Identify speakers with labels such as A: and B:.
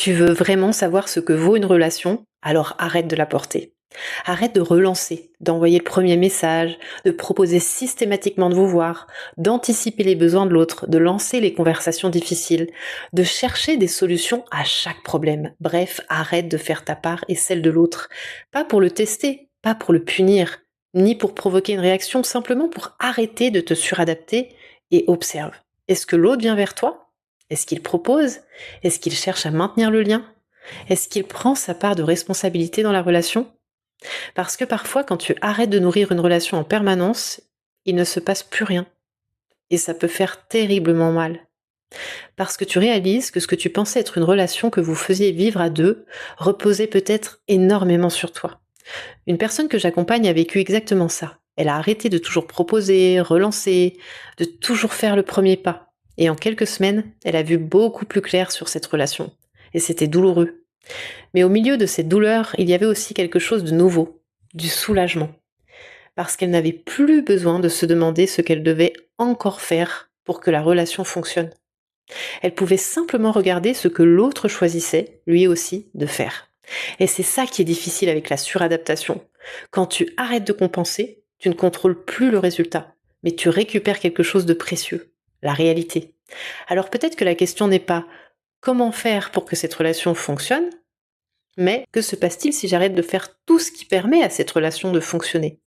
A: Tu veux vraiment savoir ce que vaut une relation? Alors arrête de la porter. Arrête de relancer, d'envoyer le premier message, de proposer systématiquement de vous voir, d'anticiper les besoins de l'autre, de lancer les conversations difficiles, de chercher des solutions à chaque problème. Bref, arrête de faire ta part et celle de l'autre. Pas pour le tester, pas pour le punir, ni pour provoquer une réaction, simplement pour arrêter de te suradapter et observe. Est-ce que l'autre vient vers toi? Est-ce qu'il propose? Est-ce qu'il cherche à maintenir le lien? Est-ce qu'il prend sa part de responsabilité dans la relation? Parce que parfois, quand tu arrêtes de nourrir une relation en permanence, il ne se passe plus rien. Et ça peut faire terriblement mal. Parce que tu réalises que ce que tu pensais être une relation que vous faisiez vivre à deux reposait peut-être énormément sur toi. Une personne que j'accompagne a vécu exactement ça. Elle a arrêté de toujours proposer, relancer, de toujours faire le premier pas. Et en quelques semaines, elle a vu beaucoup plus clair sur cette relation. Et c'était douloureux. Mais au milieu de cette douleur, il y avait aussi quelque chose de nouveau, du soulagement. Parce qu'elle n'avait plus besoin de se demander ce qu'elle devait encore faire pour que la relation fonctionne. Elle pouvait simplement regarder ce que l'autre choisissait, lui aussi, de faire. Et c'est ça qui est difficile avec la suradaptation. Quand tu arrêtes de compenser, tu ne contrôles plus le résultat, mais tu récupères quelque chose de précieux, la réalité. Alors peut-être que la question n'est pas comment faire pour que cette relation fonctionne, mais que se passe-t-il si j'arrête de faire tout ce qui permet à cette relation de fonctionner?